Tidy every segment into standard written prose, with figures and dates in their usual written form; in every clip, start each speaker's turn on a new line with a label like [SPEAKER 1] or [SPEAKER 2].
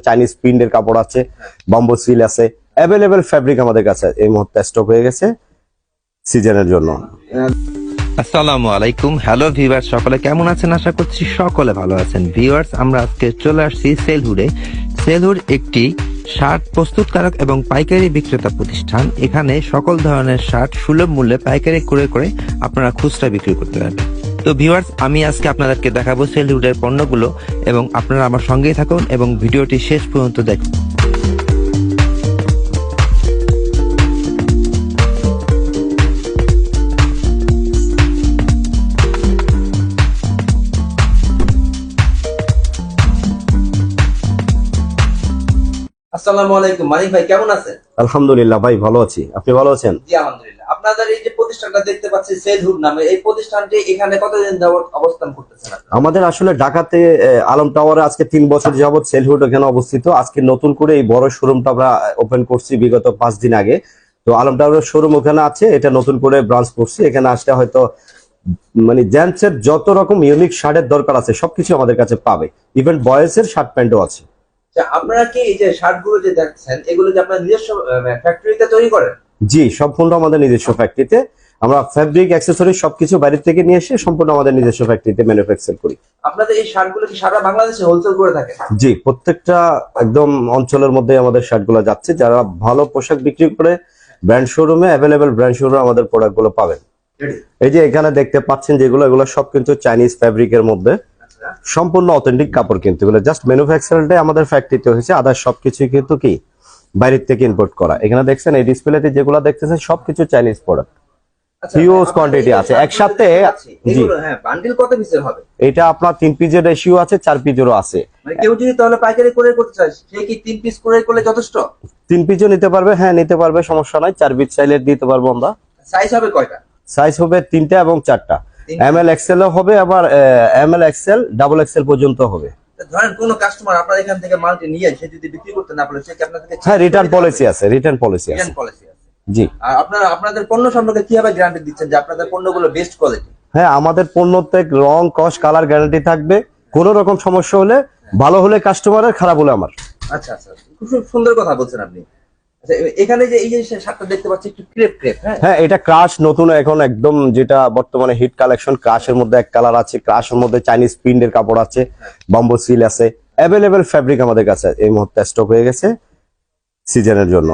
[SPEAKER 1] Chinese প্রিন্টের কাপড় আছে, বাম্বু সিল আছে, অ্যাভেলেবেল ফ্যাব্রিক আমাদের কাছে এই মুহূর্তে স্টক হয়ে গেছে সিজনের জন্য।
[SPEAKER 2] আসসালামু আলাইকুম, হ্যালো ভিউয়ার্স, সকলে কেমন আছেন? আশা করছি সকলে ভালো আছেন। ভিউয়ার্স, আমরা আজকে চলে আসছি সেলহুডে। সেলহুড একটি শার্ট প্রস্তুতকারক এবং পাইকারি বিক্রেতা প্রতিষ্ঠান। এখানে সকল ধরনের শার্ট সুলভ মূল্যে পাইকারি করে আপনারা খুচরা বিক্রি করতে পারবেন। তো ভিউয়ার্স, আমি আজকে আপনাদেরকে দেখাবো সেলহুডের পণ্যগুলো এবং আপনারা আমার সঙ্গেই থাকুন এবং ভিডিওটি শেষ পর্যন্ত দেখুন।
[SPEAKER 3] আসসালামু আলাইকুম, মানিক ভাই কেমন আছেন?
[SPEAKER 1] আলহামদুলিল্লাহ ভাই, ভালো আছি। আপনি ভালো আছেন?
[SPEAKER 3] জি আলহামদুলিল্লাহ। আপনাদের এই যে প্রতিষ্ঠানটা দেখতে পাচ্ছি সেলহুড নামে, এই প্রতিষ্ঠানটি এখানে কতদিন যাবত অবস্থান করতেছেন?
[SPEAKER 1] আমাদের আসলে ঢাকাতে আলম টাওয়ারে আজকে 3 বছর যাবত সেলহুড এখানে অবস্থিত। আজকে নতুন করে এই বড় শোরুমটা আমরা ওপেন করছি বিগত 5 দিন আগে। তো আলম টাওয়ারের শোরুম ওখানে আছে, এটা নতুন করে ব্রাঞ্চ করছি। এখানে আসলে হয়তো মানে জেন্টসের যত রকম ইউনিক শার্টের দরকার আছে সবকিছু আমাদের কাছে পাবে। ইভেন বয়েজের শার্ট প্যান্টও আছে।
[SPEAKER 3] আচ্ছা, আপনারা কি এই যে শার্টগুলো যে দেখছেন এগুলো কি আপনারা নিজস্ব ফ্যাক্টরিতে তৈরি করেন?
[SPEAKER 1] জি, সম্পূর্ণ আমাদের নিজস্ব ফ্যাক্টরিতে। আমরা ফ্যাব্রিক অ্যাকসেসরি সবকিছু বাইরে থেকে নিয়ে এসে সম্পূর্ণ আমাদের নিজস্ব ফ্যাক্টরিতে ম্যানুফ্যাকচার করি।
[SPEAKER 3] আপনাদের এই শার্টগুলো কি সারা বাংলাদেশে হোলসেল করে থাকেন?
[SPEAKER 1] জি, প্রত্যেকটা একদম অঞ্চলের মধ্যে আমাদের শার্টগুলো যাচ্ছে। যারা ভালো পোশাক বিক্রি করে ব্র্যান্ড শোরুমে অ্যাভেলেবেল ব্র্যান্ড শোরুমে আমাদের প্রোডাক্টগুলো পাবেন। এই যে এখানে দেখতে পাচ্ছেন যেগুলো, এগুলো সব কিন্তু চাইনিজ ফ্যাব্রিকের মধ্যে, সম্পূর্ণ অথেন্টিক কাপড়। কিন্তু এগুলো জাস্ট ম্যানুফ্যাকচারটাই আমাদের ফ্যাক্টরিতে হয়েছে, আদার সবকিছু কিন্তু কি বাইরের থেকে ইম্পোর্ট করা। এখানে দেখছেন এই ডিসপ্লেতে যেগুলো দেখতেছেন সবকিছু চাইনিজ প্রোডাক্ট। হিউজ কোয়ান্টিটি আছে একসাথে। জি
[SPEAKER 3] হ্যাঁ, বান্ডিল কত পিসের হবে?
[SPEAKER 1] এটা আপনার 3 পিসের রেশিও আছে, 4 পিসেরও আছে।
[SPEAKER 3] মানে কেউ যদি তাহলে পাইকারি করে করতে চায় সে কি 3 পিস করে করলে যথেষ্ট?
[SPEAKER 1] 3 পিসও নিতে পারবে, হ্যাঁ নিতে পারবে, সমস্যা নাই। 4 পিস চাইলে দিতে পারবো আমরা।
[SPEAKER 3] সাইজ হবে কয়টা?
[SPEAKER 1] সাইজ হবে 3টা এবং 4টা। এমএল এক্সেল হবে, আবার এমএল এক্সেল ডাবল এক্সেল পর্যন্ত হবে।
[SPEAKER 3] ধরেন কোন কাস্টমার আপনার এখান থেকে মালটি নিয়ে সে যদি বিক্রি করতে না পারে সে কি আপনার থেকে
[SPEAKER 1] হ্যাঁ, রিটার্ন পলিসি আছে, রিটার্ন পলিসি আছে।
[SPEAKER 3] রিটার্ন পলিসি আছে।
[SPEAKER 1] জি।
[SPEAKER 3] আর আপনারা আপনাদের পণ্য সম্পর্কে কিভাবে গ্যারান্টি দিচ্ছেন যে আপনাদের পণ্যগুলো বেস্ট কোয়ালিটি?
[SPEAKER 1] হ্যাঁ, আমাদের পণ্যতে রং, কস, কালার গ্যারান্টি থাকবে। কোন রকম সমস্যা হলে, ভালো হলে কাস্টমারের, খারাপ হলে আমার।
[SPEAKER 3] আচ্ছা আচ্ছা, খুব সুন্দর কথা বলছেন আপনি। আচ্ছা, এখানে যে এই যে শার্টটা দেখতে পাচ্ছি একটু ক্রেপ ক্রেপ,
[SPEAKER 1] হ্যাঁ এটা ক্রাশ নতুন এখন একদম যেটা বর্তমানে হিট কালেকশন। ক্রাশের মধ্যে এক কালার আছে, ক্রাশের মধ্যে চাইনিজ প্রিন্টের কাপড় আছে, বাম্বু সিল আছে, অ্যাভেলেবেল ফ্যাব্রিক আমাদের কাছে এই মুহূর্তে স্টক হয়ে গেছে সিজনের জন্য।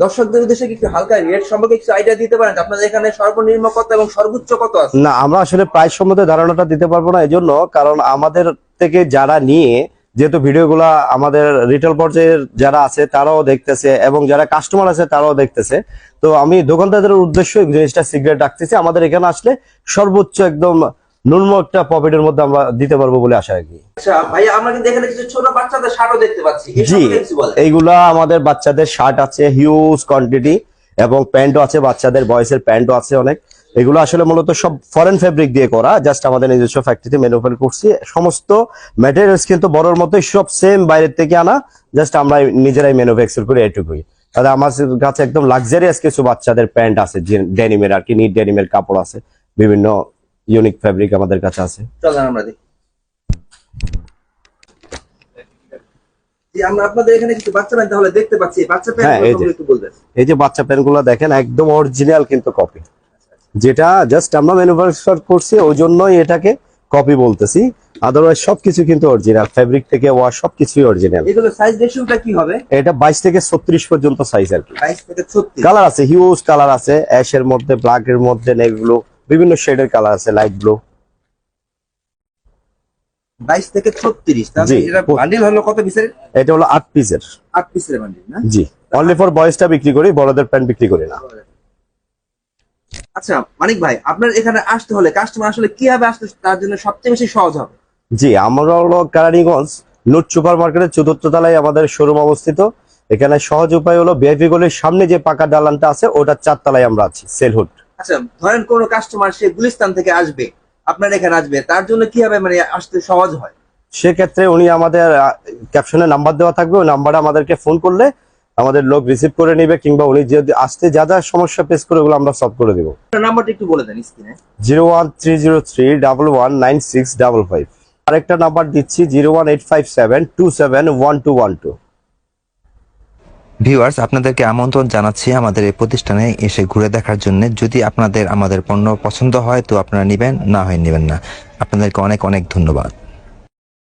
[SPEAKER 3] দর্শকদের উদ্দেশ্যে কি একটু হালকা রেট সম্পর্কে কিছু আইডিয়া দিতে পারেন? আপনাদের এখানে সর্বনিম্ন কত এবং সর্বোচ্চ কত আছে?
[SPEAKER 1] না, আমরা আসলে প্রাইস সম্বন্ধে ধারণাটা দিতে পারবো না, এজন্য কারণ আমাদের থেকে যারা নিয়ে, যেহেতু ভিডিওগুলা আমাদের রিটেল পর্যায়ের যারা আছে তারাও দেখতেছে এবং যারা কাস্টমার আছে তারাও দেখতেছে, তো আমি দোকানদারদের উদ্দেশ্য এই জিনিসটা সিক্রেট রাখতেছি। আমাদের এখানে আসলে সর্বোচ্চ একদম ন্যূনতম একটা প্রফিটের মধ্যে আমরা দিতে পারবো বলে আশা রাখি।
[SPEAKER 3] আচ্ছা ভাই, আমরা কিন্তু এখানে কিছু ছোট বাচ্চাদের শার্টও দেখতে পাচ্ছি।
[SPEAKER 1] জি, এইগুলা আমাদের বাচ্চাদের শার্ট আছে হিউজ কোয়ান্টিটি, এবং প্যান্টও আছে বাচ্চাদের, বয়সের প্যান্টও আছে অনেক। এগুলো আসলে মূলত সব ফরেন ফেব্রিক দিয়ে করা, জাস্ট আমাদের নিজস্ব ফ্যাক্টরিতে ম্যানুফ্যাকচার করছি। সমস্ত ম্যাটেরিয়ালস কিন্তু বড়র মতোই সব সেম, বাইরের থেকে আনা, জাস্ট আমরা নিজেরাই ম্যানুফ্যাকচার করি এটুকুই। তাহলে আমার কাছে একদম লাক্সারিয়াস কিছু বাচ্চাদের প্যান্ট আছে, ডেনিমের আর কি, নিট ডেনিমের কাপড় আছে, বিভিন্ন ইউনিক ফেব্রিক আমাদের কাছে আছে।
[SPEAKER 3] চলেন আমরা দেখি। আমরা আপনাদের এখানে কিছু বাচ্চা প্যান্ট তাহলে দেখতে পাচ্ছি। বাচ্চা প্যান্ট একটু বলবেন।
[SPEAKER 1] এই যে বাচ্চা প্যান্ট গুলো দেখেন, একদম অরিজিনাল কিন্তু কপি, যেটা জাস্ট আমরা ম্যানুফ্যাকচার করছি ওই জন্যই এটাকে কপি বলতেছি। আদারওয়াইজ সবকিছু কিন্তু অরিজিনাল, ফেব্রিক থেকে ওয়াশ সবকিছুই অরিজিনাল।
[SPEAKER 3] এগুলো সাইজ রেশিওটা কি হবে?
[SPEAKER 1] এটা 22 থেকে 36 পর্যন্ত সাইজ আর কি।
[SPEAKER 3] 22 থেকে 36
[SPEAKER 1] কালার আছে, হিউজ কালার আছে, অ্যাশের মধ্যে, ব্ল্যাক এর মধ্যে, নেভি ব্লু, বিভিন্ন শেডের কালার আছে, লাইট ব্লু।
[SPEAKER 3] 22 থেকে 36। তাহলে এটা বান্ডিল হলো কত পিসের?
[SPEAKER 1] এটা হলো 8 পিসের।
[SPEAKER 3] 8 পিসের বান্ডিল না?
[SPEAKER 1] জি, অনলি ফর বয়েজটা বিক্রি করি, বড়দের প্যান্ট বিক্রি করি না।
[SPEAKER 3] আচ্ছা মানিক ভাই, আপনার এখানে আসতে হলে কাস্টমার আসলে কিভাবে আসতে তার জন্য সবচেয়ে বেশি সহজ হবে?
[SPEAKER 1] জি, আমরা হলো কেরানীগঞ্জ নুট সুপার মার্কেটের 4র্থ তলায় আমাদের শোরুম অবস্থিত। এখানে সহজ উপায় হলো ভিআইপি গলির সামনে যে পাকা দালানটা আছে ওটার 4 তলায় আমরা আছি, সেলহুড।
[SPEAKER 3] আচ্ছা, ধরেন কোন কাস্টমার সে গুলিস্তান থেকে আসবে, আপনার এখানে আসবে, তার জন্য কিভাবে মানে আসতে সহজ হয়?
[SPEAKER 1] সেক্ষেত্রে উনি আমাদের ক্যাপশনে নাম্বার দেওয়া থাকবে, ওই নাম্বারে আমাদেরকে ফোন করলে আমাদের লোক রিসিভ করে নিবে, কিংবা উনি যদি আসতে যা যা সমস্যা ফেস করে ওগুলো আমরা সলভ করে দিব।
[SPEAKER 3] নাম্বারটা একটু বলে দেন স্ক্রিনে।
[SPEAKER 1] 01303 119655। আরেকটা নাম্বার দিচ্ছি 01857271212।
[SPEAKER 2] ভিউয়ার্স, আপনাদেরকে আমন্ত্রণ জানাচ্ছি আমাদের এই প্রতিষ্ঠানে এসে ঘুরে দেখার জন্য। যদি আপনাদের আমাদের পণ্য পছন্দ হয় তো আপনারা নেবেন, না হয় নেবেন না। আপনাদেরকে অনেক অনেক ধন্যবাদ।